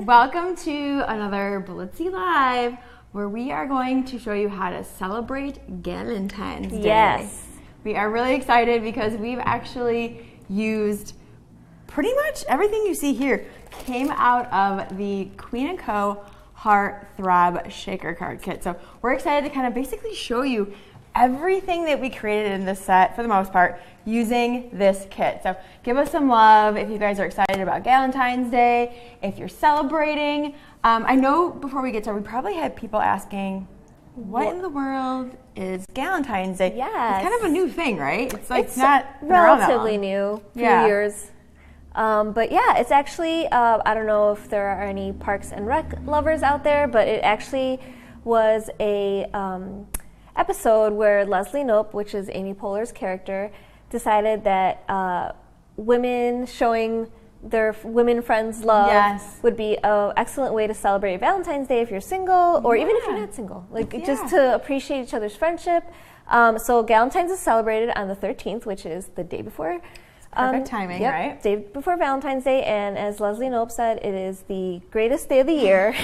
Welcome to another Blitsy Live, where we are going to show you how to celebrate Galentine's Day. Yes. We are really excited because we've actually used pretty much everything you see here came out of the Queen & Co. Heart Throb Shaker Card Kit. So we're excited to kind of basically show you everything that we created in this set, for the most part, using this kit. So give us some love if you guys are excited about Galentine's Day, if you're celebrating. I know before we get started, we probably had people asking, what in the world is Galentine's Day? Yes. It's kind of a new thing, right? It's not relatively new, few years. But yeah, it's actually, I don't know if there are any Parks and Rec lovers out there, but it actually was a episode where Leslie Knope, which is Amy Poehler's character, decided that women showing their women friends love would be an excellent way to celebrate Valentine's Day if you're single, or even if you're not single, just to appreciate each other's friendship. So Galentine's is celebrated on the 13th, which is the day before. Perfect timing, right? Day before Valentine's Day, and as Leslie Knope said, it is the greatest day of the year.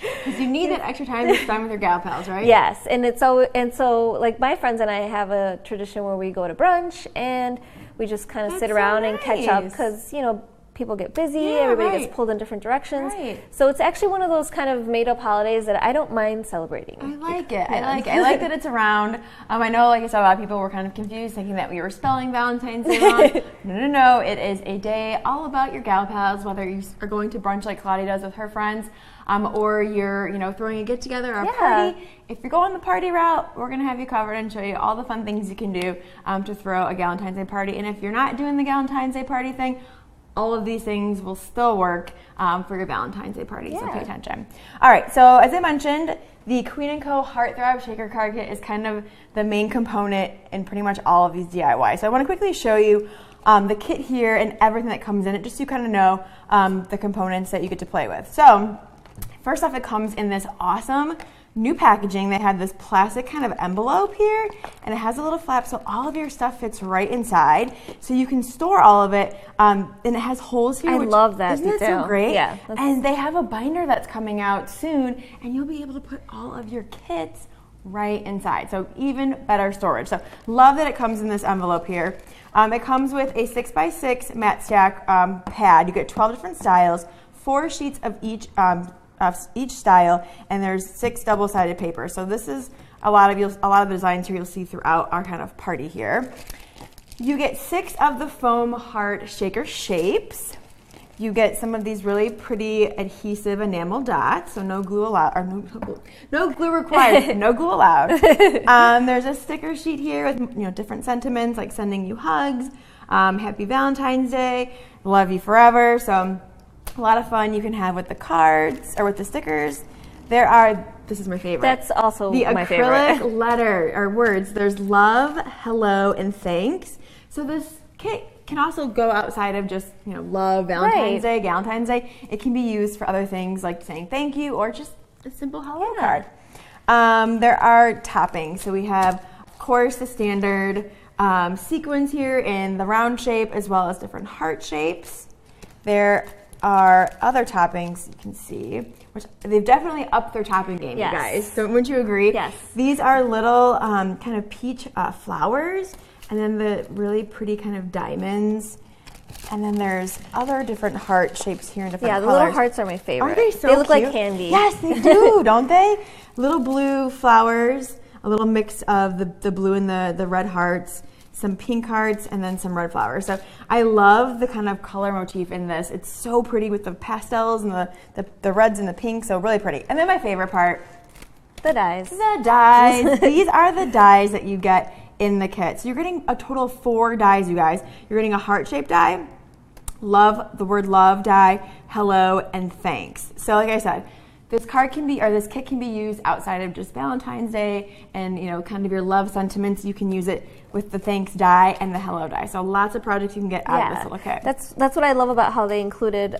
Because you need that extra time to spend with your gal pals, right? Yes, and so like my friends and I have a tradition where we go to brunch and we just kind of sit around and catch up because people get busy, everybody gets pulled in different directions. Right. So it's actually one of those kind of made-up holidays that I don't mind celebrating. I like it. I like that it's around. I know, like I said, a lot of people were kind of confused, thinking that we were spelling Valentine's Day wrong. No. It is a day all about your gal pals, whether you are going to brunch like Claudia does with her friends, or you're, throwing a get-together or a party. If you're going the party route, we're going to have you covered and show you all the fun things you can do to throw a Galentine's Day party. And if you're not doing the Galentine's Day party thing, all of these things will still work for your Valentine's Day party, so pay attention. All right, so as I mentioned, the Queen & Co. Heart Throb Shaker Card Kit is kind of the main component in pretty much all of these DIYs. So I want to quickly show you the kit here and everything that comes in it, just so you kind of know the components that you get to play with. So first off, it comes in this awesome new packaging. They have this plastic kind of envelope here, and it has a little flap, so all of your stuff fits right inside. So you can store all of it, and it has holes here. I love that detail. Isn't that so great? Yeah. And they have a binder that's coming out soon, and you'll be able to put all of your kits right inside. So even better storage. So love that it comes in this envelope here. It comes with a 6x6 matte stack pad. You get 12 different styles, 4 sheets of each style, and there's 6 double-sided papers. So this is a lot of the designs here you'll see throughout our kind of party here. You get 6 of the foam heart shaker shapes. You get some of these really pretty adhesive enamel dots, so no glue allowed, or no glue required, no glue allowed. There's a sticker sheet here with different sentiments like sending you hugs, happy Valentine's Day, love you forever. So a lot of fun you can have with the cards or with the stickers. This is my favorite. That's also my favorite. The acrylic letter or words. There's love, hello, and thanks. So this kit can also go outside of just love, Valentine's Day, Galentine's Day. It can be used for other things like saying thank you or just a simple hello card. There are toppings. So we have, of course, the standard sequins here in the round shape as well as different heart shapes. There are other toppings you can see, which they've definitely upped their topping game, you guys. So wouldn't you agree? Yes. These are little kind of peach flowers, and then the really pretty kind of diamonds. And then there's other different heart shapes here in different colors. Yeah, the little hearts are my favorite. Aren't they so They look cute? like candy. Yes, they do, don't they? Little blue flowers, a little mix of the blue and the red hearts, some pink hearts, and then some red flowers. So I love the kind of color motif in this. It's so pretty with the pastels and the reds and the pinks, so really pretty. And then my favorite part, the dies. The dies. These are the dies that you get in the kit. So you're getting a total of 4 dies, you guys. You're getting a heart-shaped die, love, the word love die, hello, and thanks. So like I said, this kit can be used outside of just Valentine's Day and kind of your love sentiments. You can use it with the thanks die and the hello die. So lots of projects you can get out of this little kit. That's what I love about how they included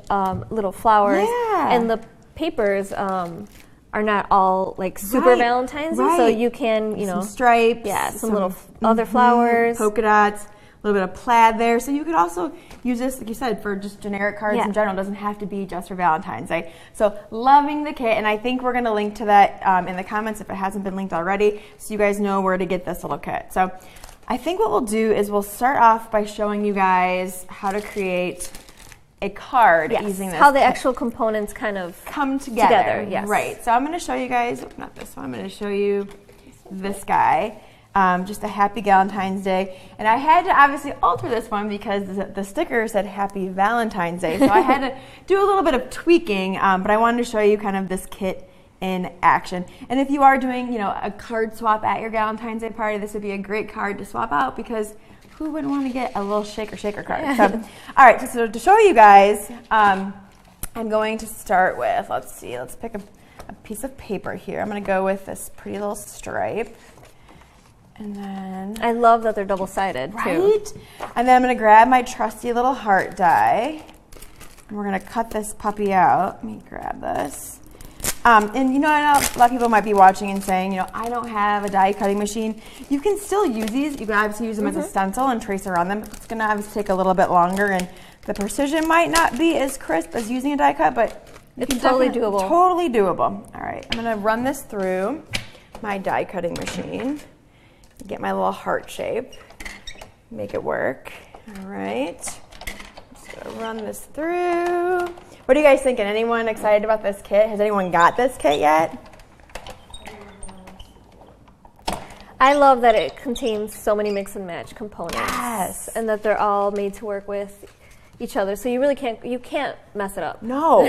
little flowers and the papers. Are not all like super Valentine's, so you can some some stripes, some little other flowers, polka dots. little bit of plaid there. So you could also use this, like you said, for just generic cards in general. It doesn't have to be just for Valentine's Day. So loving the kit, and I think we're going to link to that in the comments if it hasn't been linked already, so you guys know where to get this little kit. So I think what we'll do is we'll start off by showing you guys how to create a card using this. How the actual components kind of come together. Yes. Right. So I'm going to show you guys, not this one, I'm going to show you this guy. Just a happy Galentine's Day. And I had to obviously alter this one because the sticker said Happy Valentine's Day. So I had to do a little bit of tweaking, but I wanted to show you kind of this kit in action. And if you are doing, you know, a card swap at your Galentine's Day party, this would be a great card to swap out because who wouldn't want to get a little shaker card? So, all right, so to show you guys, I'm going to start with, let's pick a piece of paper here. I'm going to go with this pretty little stripe. And then I love that they're double-sided too. Right? And then I'm going to grab my trusty little heart die. And we're going to cut this puppy out. Let me grab this. And you know, I know a lot of people might be watching and saying, you know, I don't have a die cutting machine. You can still use these. You can obviously use them as a stencil and trace around them. It's going to obviously take a little bit longer, and the precision might not be as crisp as using a die cut, but it's totally doable. Totally doable. All right, I'm going to run this through my die cutting machine. Get my little heart shape, make it work. All right, just gonna run this through. What are you guys thinking? Anyone excited about this kit? Has anyone got this kit yet? I love that it contains so many mix and match components. Yes. And that they're all made to work with each other. So you really can't mess it up. No.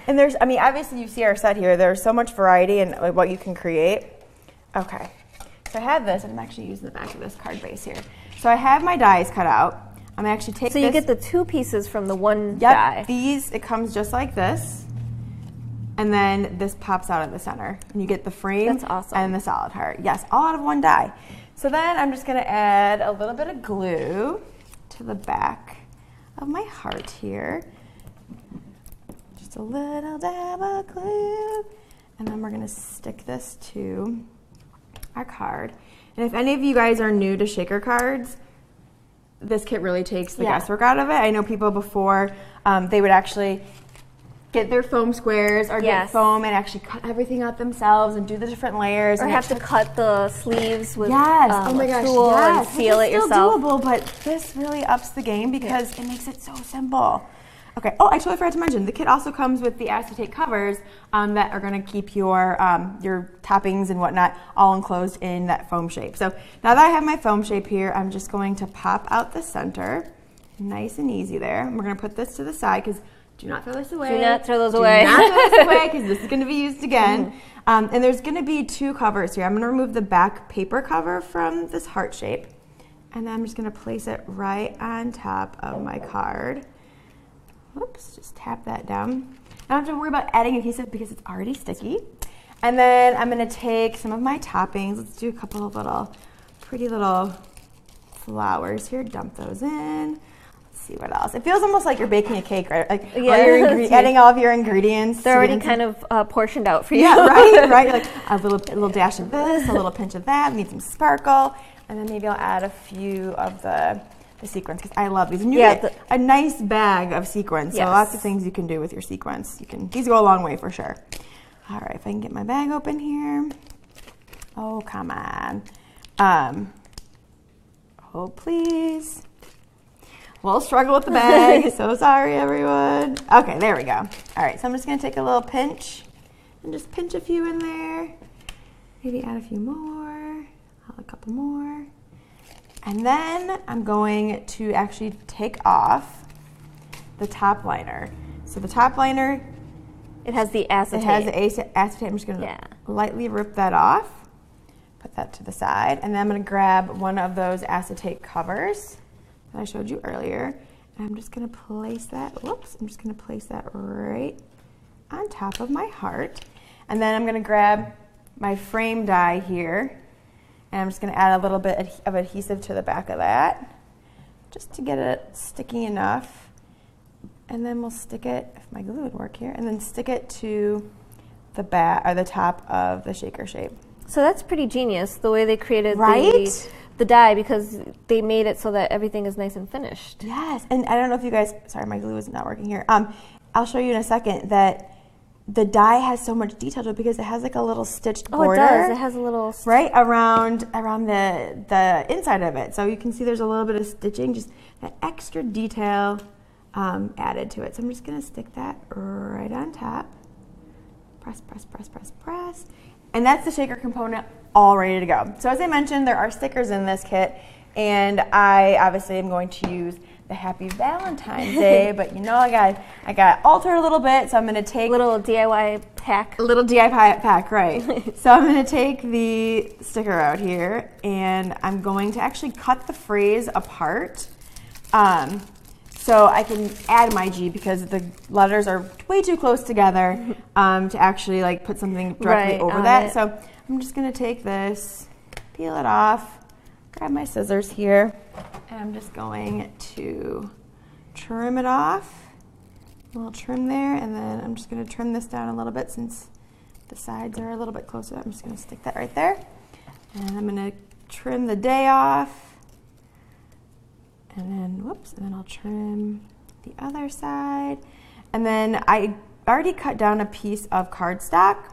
And there's, I mean, obviously you see our set here. There's so much variety in what you can create. Okay. So I have this, and I'm actually using the back of this card base here. So I have my dies cut out. I'm gonna actually take this. So you get the two pieces from the one die. These, it comes just like this. And then this pops out of the center. And you get the frame. That's awesome. And the solid heart. Yes, all out of one die. So then I'm just gonna add a little bit of glue to the back of my heart here. Just a little dab of glue. And then we're gonna stick this to our card. And if any of you guys are new to shaker cards, this kit really takes the guesswork out of it. I know people before, they would actually get their foam squares or get foam and actually cut everything out themselves and do the different layers. Or and have to cut the sleeves with oh my gosh, a tool and seal it yourself. It's still doable, but this really ups the game because it makes it so simple. Okay, oh, I totally forgot to mention, the kit also comes with the acetate covers that are gonna keep your toppings and whatnot all enclosed in that foam shape. So now that I have my foam shape here, I'm just going to pop out the center, nice and easy there. And we're gonna put this to the side because do not throw this away. Do not throw those away. Do not throw this away because this is gonna be used again. And there's gonna be two covers here. I'm gonna remove the back paper cover from this heart shape, and then I'm just gonna place it right on top of my card. Whoops, just tap that down. I don't have to worry about adding adhesive because it's already sticky. And then I'm gonna take some of my toppings. Let's do a couple of pretty little flowers here. Dump those in. Let's see what else. It feels almost like you're baking a cake, right? Like adding all of your ingredients. They're already kind of portioned out for you. Yeah, right. Like a little dash of this, a little pinch of that. Need some sparkle, and then maybe I'll add a few of the sequins because I love these. And you get a nice bag of sequins. So lots of things you can do with your sequins. These go a long way for sure. All right, if I can get my bag open here. Oh, come on. Oh, please. We'll struggle with the bag. So sorry, everyone. Okay, there we go. All right, so I'm just gonna take a little pinch and just pinch a few in there. Maybe add a few more, a couple more. And then I'm going to actually take off the top liner. So the top liner, it has the acetate. It has the acetate. I'm just going to lightly rip that off, put that to the side, and then I'm going to grab one of those acetate covers that I showed you earlier, and I'm just going to place that, I'm just going to place that right on top of my heart. And then I'm going to grab my frame die here, and I'm just going to add a little bit of adhesive to the back of that, just to get it sticky enough. And then we'll stick it, if my glue would work here, and then stick it to the back or the top of the shaker shape. So that's pretty genius, the way they created the die because they made it so that everything is nice and finished. Yes, and I don't know if you guys, sorry, my glue is not working here. I'll show you in a second that the die has so much detail to it because it has like a little stitched border. Oh, it does. It has a little right around the inside of it. So you can see there's a little bit of stitching, just that extra detail added to it. So I'm just gonna stick that right on top. Press, press, press, press, press. And that's the shaker component all ready to go. So as I mentioned, there are stickers in this kit, and I obviously am going to use the Happy Valentine's Day, but you know I got altered a little bit, so I'm going to take little DIY pack. A little DIY pack, right? So I'm going to take the sticker out here, and I'm going to actually cut the phrase apart, so I can add my G because the letters are way too close together to actually like put something directly over that. So I'm just going to take this, peel it off, grab my scissors here, and I'm just going to trim it off. A little trim there, and then I'm just going to trim this down a little bit since the sides are a little bit closer. I'm just going to stick that right there. And I'm going to trim the day off. And then, whoops, and then I'll trim the other side. And then I already cut down a piece of cardstock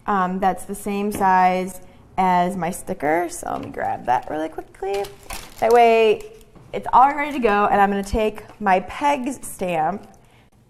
that's the same size as my sticker. So let me grab that really quickly. That way it's all ready to go, and I'm gonna take my pegs stamp,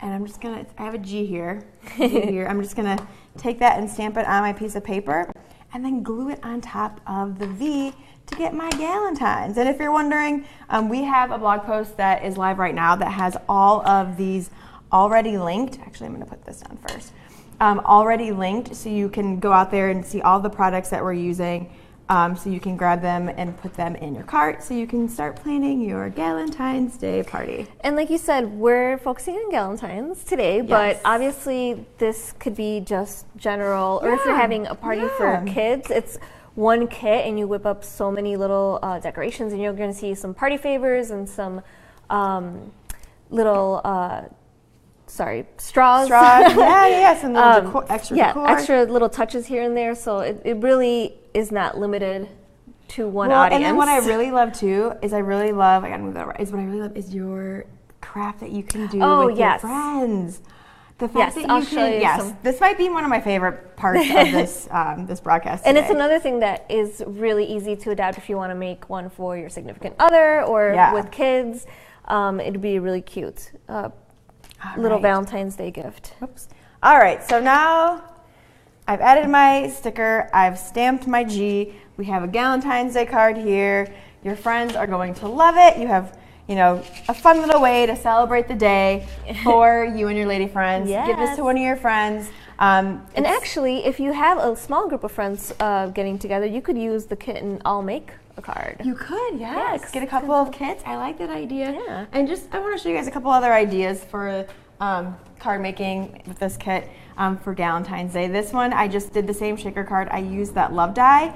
and I'm just gonna, I have a G here, I'm just gonna take that and stamp it on my piece of paper, and then glue it on top of the V to get my Galentines. And if you're wondering, we have a blog post that is live right now that has all of these already linked. Actually, I'm gonna put this down first. Already linked, so you can go out there and see all the products that we're using, so you can grab them and put them in your cart so you can start planning your Galentine's Day party. And like you said, we're focusing on Galentine's today, but obviously this could be just general, or if you're having a party for kids, it's one kit and you whip up so many little decorations, and you're going to see some party favors and some little straws. Some little extra decor. Extra little touches here and there, so it really is not limited to one audience. And then what I really love too is I really love is your craft that you can do with your friends. The fact that you can, this might be one of my favorite parts of this this broadcast today. And it's another thing that is really easy to adapt if you want to make one for your significant other or with kids. It'd be really cute. Little Valentine's Day gift. Oops. All right, so now I've added my sticker, I've stamped my G, we have a Galentine's Day card here. Your friends are going to love it. You have, you know, a fun little way to celebrate the day for you and your lady friends. Yes. Give this to one of your friends. And actually, if you have a small group of friends getting together, you could use the kit and all make a card. You could, yes. Get a couple of kits. I like that idea. Yeah. And I want to show you guys a couple other ideas for card making with this kit for Galentine's Day. This one, I just did the same shaker card. I used that love die.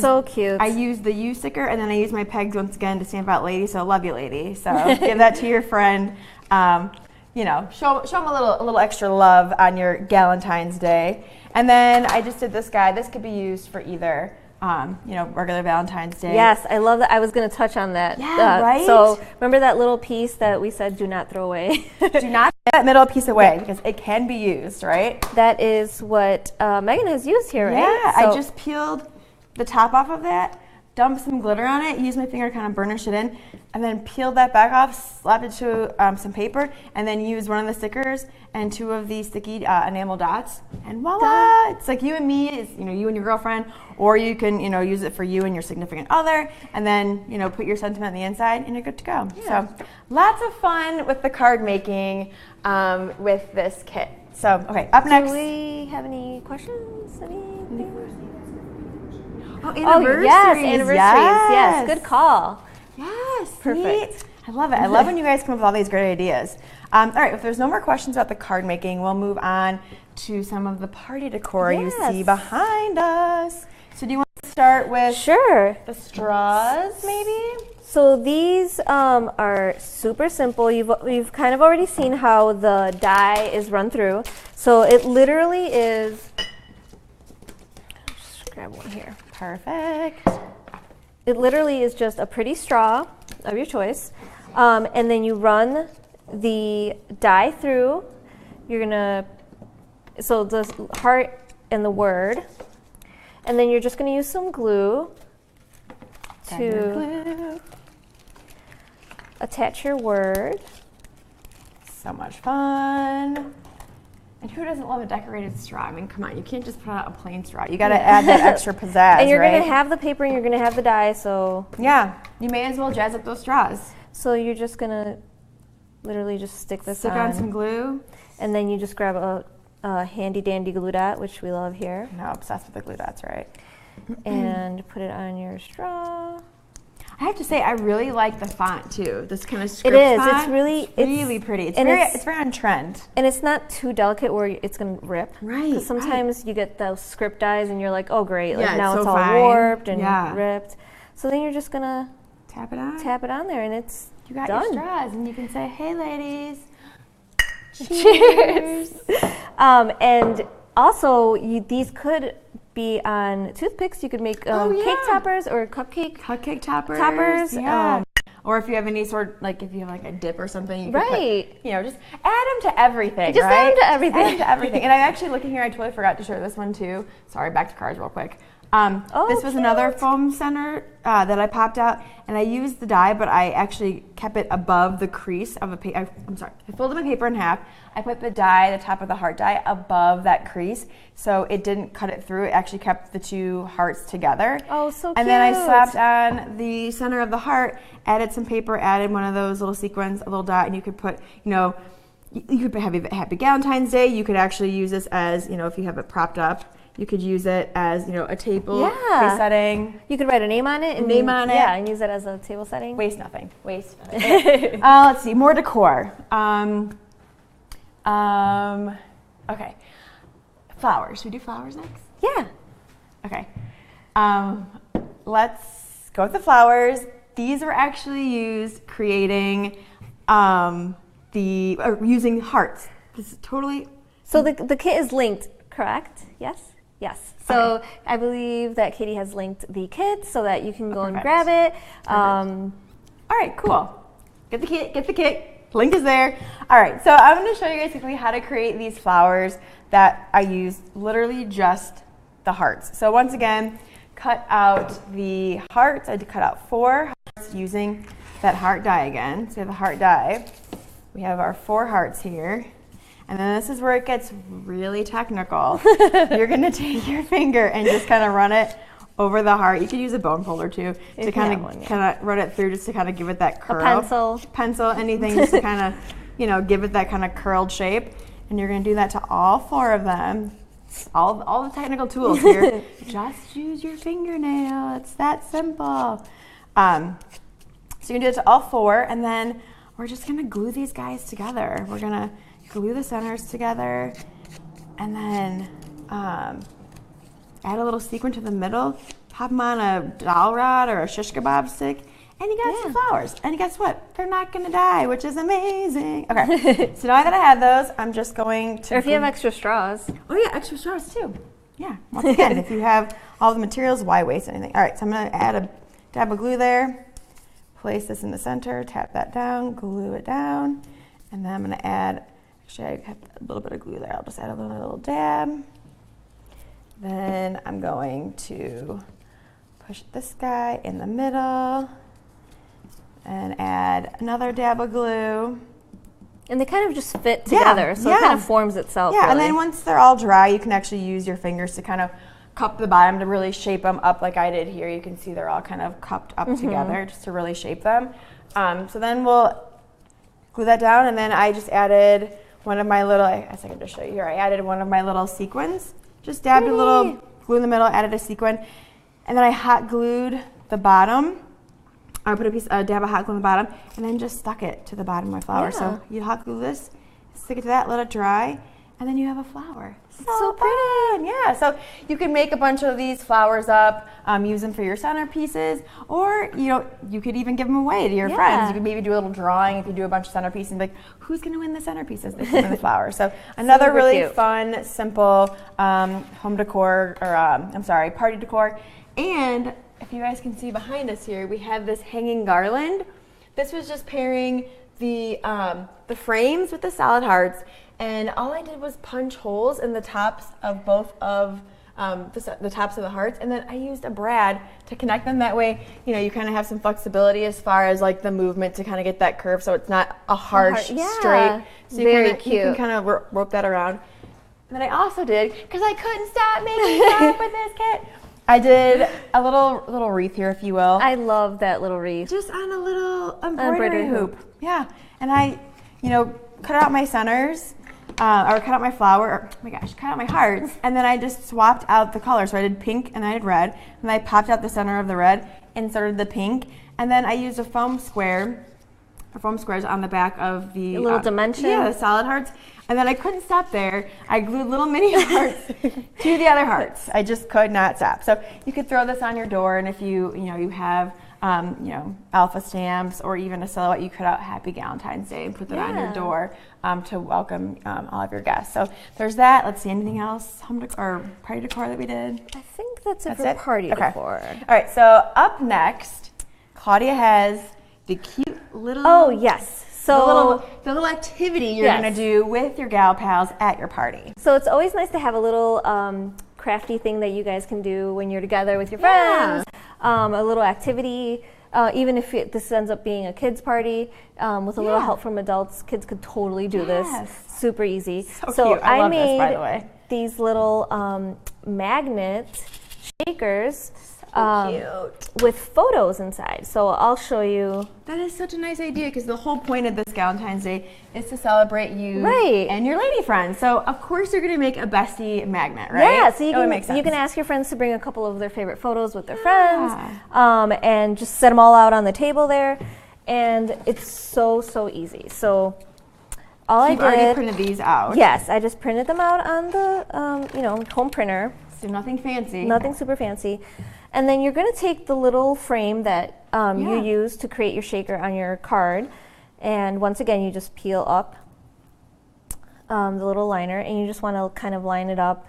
So cute. I used the U sticker, and then I used my pegs once again to stamp out lady, so love you lady. So give that to your friend. You know, show them a little extra love on your Galentine's Day. And then I just did this guy. This could be used for either you know, regular Valentine's Day. Yes, I love that. I was going to touch on that. Yeah, right? So remember that little piece that we said do not throw away? Do not throw that middle piece away because it can be used, right? That is what Megan has used here, right? Yeah, so I just peeled the top off of that, dumped some glitter on it, used my finger to kind of burnish it in, and then peeled that back off, slapped it to some paper, and then used one of the stickers and two of the sticky enamel dots, and voila! It's like you and me, it's, you know, you and your girlfriend, or you can, you know, use it for you and your significant other, and then, you know, put your sentiment on the inside, and you're good to go. Yeah. So lots of fun with the card making with this kit. So, okay, up next. Do we have any questions? Anniversaries. Anniversaries. Yes, good call. Yes, perfect. Neat. I love it. I love when you guys come up with all these great ideas. All right, if there's no more questions about the card making, we'll move on to some of the party decor you see behind us. So do you want to start with the straws, maybe? So these are super simple. You've kind of already seen how the die is run through. So it literally is. Just grab one here. Perfect. it literally is just a pretty straw of your choice. And then you run the dye through. You're gonna, so the heart and the word. And then you're just gonna use some glue to attach your word. So much fun. And who doesn't love a decorated straw? I mean, come on, you can't just put out a plain straw. You gotta add that extra pizzazz, and you're right? gonna have the paper and you're gonna have the dye, so. Yeah, you may as well jazz up those straws. So you're just gonna literally just stick this on some glue. And then you just grab a handy dandy glue dot, which we love here. No, obsessed with the glue dots, right? And put it on your straw. I have to say, I really like the font too. This kind of script It is. font. It's really pretty. It's very on trend. And it's not too delicate where it's gonna rip. Right. Because sometimes you get those script dyes and you're like, oh great, like yeah, now it's all fine. Warped and ripped. So then you're just gonna tap it on. Tap it on there, and it's you got done. your straws, and you can say, "Hey, ladies, cheers!" And also, these could be on toothpicks. You could make cake toppers or cupcake toppers. Yeah. Or if you have any sort, like if you have like a dip or something, you could put, just add them to everything. Just add them to everything. Add them to everything. And I'm actually looking here. I totally forgot to show this one too. Sorry, back to cards real quick. This was another foam center that I popped out, and I used the die, but I actually kept it above the crease of a paper. I'm sorry, I folded my paper in half. I put the die, the top of the heart die, above that crease, so it didn't cut it through. It actually kept the two hearts together. Oh, so cute. And then I slapped on the center of the heart, added some paper, added one of those little sequins, a little dot, and you could put, you could have a Happy Galentine's Day. You could actually use this as, if you have it propped up. You could use it as, a table setting. You could write a name on it. Yeah, and use it as a table setting. Waste nothing. Let's see, more decor. Okay. Flowers. Should we do flowers next? Yeah. Okay. Let's go with the flowers. These were actually used creating using hearts. This is totally. So the kit is linked, correct? Yes? Yes. So I believe that Katie has linked the kit so that you can go and grab it. All right, cool. Get the kit. Link is there. All right, so I'm going to show you guys quickly how to create these flowers that I used literally just the hearts. So once again, cut out the hearts. I had to cut out 4 hearts using that heart die again. So we have the heart die. We have our 4 hearts here. And then this is where it gets really technical. You're gonna take your finger and just kind of run it over the heart. You could use a bone folder too to kind of run it through, just to kind of give it that curl. A pencil, anything, just to kind of, give it that kind of curled shape. And you're gonna do that to all 4 of them. All the technical tools here. Just use your fingernail. It's that simple. So you can do it to all 4, and then we're just gonna glue these guys together. We're gonna glue the centers together, and then add a little sequin to the middle, pop them on a dowel rod or a shish kebab stick, and you got some flowers. And guess what? They're not gonna die, which is amazing. Okay, so now that I have those, I'm just going to. Or if you have extra straws. Oh yeah, extra straws too. Yeah, once again, if you have all the materials, why waste anything? All right, so I'm gonna add a dab of glue there, place this in the center, tap that down, glue it down, and then I'm gonna add. Actually, I have a little bit of glue there. I'll just add a little dab. Then I'm going to push this guy in the middle and add another dab of glue. And they kind of just fit together, so it kind of forms itself. Yeah, and then once they're all dry, you can actually use your fingers to kind of cup the bottom to really shape them up like I did here. You can see they're all kind of cupped up together just to really shape them. So then we'll glue that down, and then I just added one of my little, I guess I can just show you here. I added one of my little sequins. Just dabbed a little glue in the middle, added a sequin, and then I hot glued the bottom. I put a dab of hot glue on the bottom, and then just stuck it to the bottom of my flower. Yeah. So you hot glue this, stick it to that, let it dry, and then you have a flower. So pretty. Yeah, so you can make a bunch of these flowers up, use them for your centerpieces, or you could even give them away to your friends. You could maybe do a little drawing if you do a bunch of centerpieces and be like, who's going to win the centerpieces? They can win the flowers. So another really fun, simple home decor, or party decor. And if you guys can see behind us here, we have this hanging garland. This was just pairing the frames with the solid hearts, and all I did was punch holes in the tops of both of the tops of the hearts, and then I used a brad to connect them. That way, you know, you kind of have some flexibility as far as like the movement to kind of get that curve, so it's not a harsh straight. So very cute. You can kind of rope that around. And then I also did, because I couldn't stop making stuff with this kit, I did a little wreath here, if you will. I love that little wreath. Just on a little embroidery hoop. Yeah, and I, you know, cut out my centers, or cut out my flower, or oh my gosh, cut out my hearts, and then I just swapped out the color. So I did pink and I did red, and I popped out the center of the red, inserted the pink, and then I used a foam squares on the back of the little dimension. Yeah, the solid hearts. And then I couldn't stop there. I glued little mini hearts to the other hearts. I just could not stop. So you could throw this on your door, and if you have alpha stamps or even a silhouette, you cut out Happy Galentine's Day and put that on your door to welcome all of your guests. So there's that. Let's see, anything else? Home decor or party decor that we did? I think that's it for party decor. All right, so up next, Claudia has the cute little... Oh, yes. So the little activity you're going to do with your gal pals at your party. So it's always nice to have a little crafty thing that you guys can do when you're together with your friends. A little activity. Even if this ends up being a kids party, with a little help from adults, kids could totally do this. Super easy. So cute. I love this, by the way. These little magnet shakers. Cute. With photos inside. So I'll show you. That is such a nice idea, because the whole point of this Galentine's Day is to celebrate you and your lady friends. So of course you're going to make a bestie magnet, right? Yeah, so you can ask your friends to bring a couple of their favorite photos with their friends, and just set them all out on the table there. And it's so easy. So all I did. You've already printed these out. Yes, I just printed them out on the home printer. So nothing fancy. Nothing super fancy. And then you're going to take the little frame that you use to create your shaker on your card. And once again, you just peel up the little liner, and you just want to kind of line it up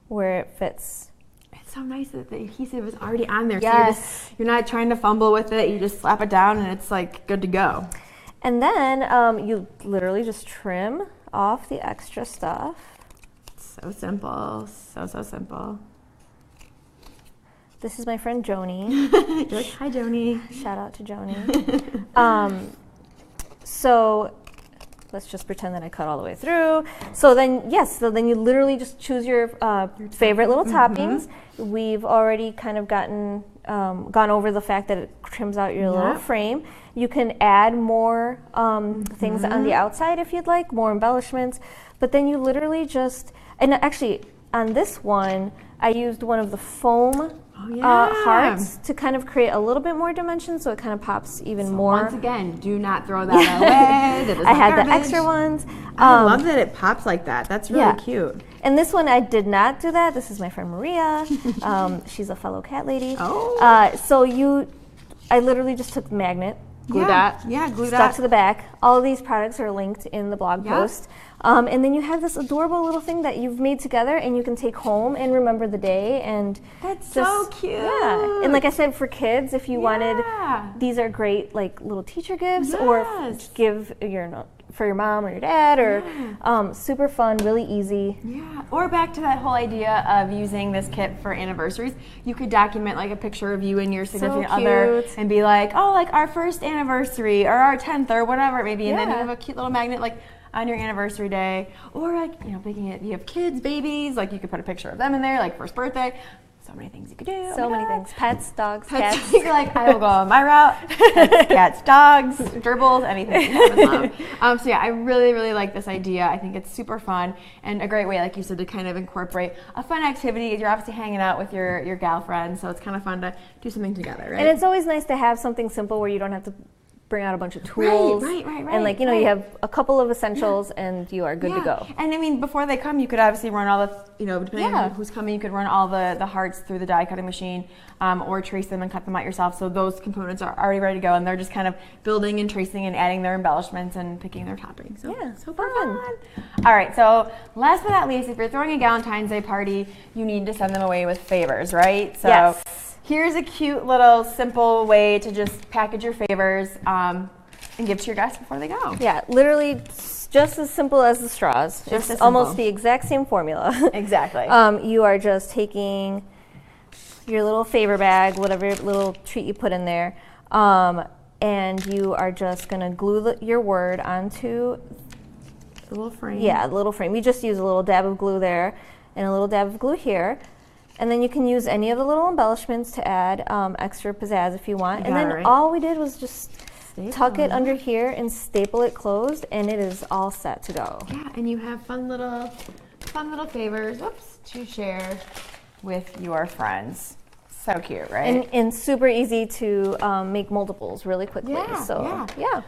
where it fits. It's so nice that the adhesive is already on there. Yes. So you're not trying to fumble with it. You just slap it down, and it's like good to go. And then you literally just trim off the extra stuff. So simple. So simple. This is my friend Joni. You're like, hi, Joni. Shout out to Joni. So let's just pretend that I cut all the way through. So then, you literally just choose your favorite little toppings. We've already kind of gone over the fact that it trims out your little frame. You can add more things on the outside if you'd like, more embellishments. But then you literally just, and actually on this one, I used one of the foam hearts to kind of create a little bit more dimension, so it kind of pops even more. Once again, do not throw that away. I had the extra ones. I love that it pops like that. That's really cute. And this one, I did not do that. This is my friend Maria. She's a fellow cat lady. I literally just took the magnet, glued that, stuck to the back. All of these products are linked in the blog post. And then you have this adorable little thing that you've made together, and you can take home and remember the day. And that's so cute. Yeah, and like I said, for kids, if you wanted, these are great, like little teacher gifts, or give for your mom or your dad, or super fun, really easy. Yeah, or back to that whole idea of using this kit for anniversaries. You could document like a picture of you and your significant other, and be like, oh, like our first anniversary or our 10th or whatever it may be, and then you have a cute little magnet like on your anniversary day, or like, thinking you have kids, babies, like you could put a picture of them in there, like first birthday. So many things you could do. So many things. Pets, dogs, cats. You're like, I will go on my route. Pets, cats, dogs, gerbils, anything. So yeah, I really, really like this idea. I think it's super fun and a great way, like you said, to kind of incorporate a fun activity. You're obviously hanging out with your gal friends, so it's kind of fun to do something together, right? And it's always nice to have something simple where you don't have to bring out a bunch of tools. Right. And you have a couple of essentials and you are good to go. And I mean, before they come, you could obviously run all the, depending on who's coming, you could run all the hearts through the die cutting machine, or trace them and cut them out yourself. So those components are already ready to go, and they're just kind of building and tracing and adding their embellishments and picking their toppings. So so fun. All right, so last but not least, if you're throwing a Galentine's Day party, you need to send them away with favors, right? So here's a cute little simple way to just package your favors and give to your guests before they go. Yeah, literally just as simple as the straws. It's almost the exact same formula. Exactly. You are just taking your little favor bag, whatever little treat you put in there, and you are just going to glue your word onto the little frame. Yeah, the little frame. You just use a little dab of glue there and a little dab of glue here. And then you can use any of the little embellishments to add extra pizzazz if you want. And then all we did was just tuck it under here and staple it closed, and it is all set to go. Yeah, and you have fun little favors, to share with your friends. So cute, right? And super easy to make multiples really quickly. Yeah.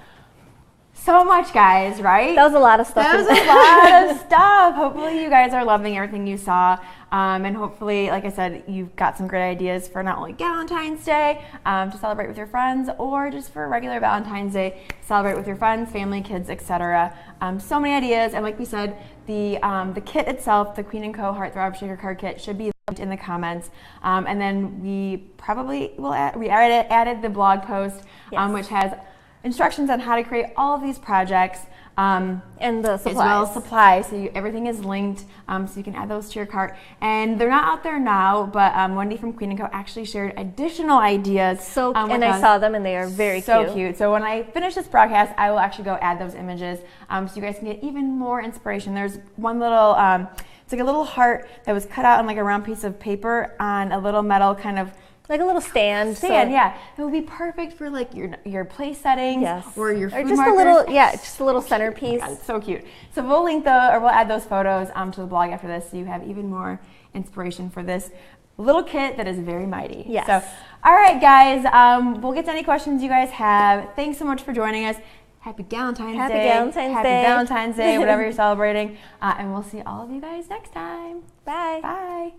So much, guys, right? That was a lot of stuff. That was a lot of stuff. Hopefully you guys are loving everything you saw. And hopefully, like I said, you've got some great ideas for not only Galentine's Day to celebrate with your friends, or just for regular Valentine's Day, celebrate with your friends, family, kids, etc. So many ideas. And like we said, the kit itself, the Queen & Co. Heart Throb Shaker Card Kit, should be linked in the comments. And then we probably will added the blog post, which has instructions on how to create all of these projects. And the supplies. As well as supplies, so everything is linked, so you can add those to your cart. And they're not out there now, but Wendy from Queen & Co. actually shared additional ideas. And I saw them, and they are very cute. So cute. So when I finish this broadcast, I will actually go add those images, so you guys can get even more inspiration. There's one little, it's like a little heart that was cut out on like a round piece of paper on a little metal kind of, like a little stand. Yeah. It would be perfect for like your place settings or your food just markers. Just a little centerpiece. Oh, it's so cute. So we'll add those photos to the blog after this, so you have even more inspiration for this little kit that is very mighty. Yes. So, all right, guys, we'll get to any questions you guys have. Thanks so much for joining us. Happy Galentine's Day. Happy Valentine's Day, whatever you're celebrating. And we'll see all of you guys next time. Bye. Bye.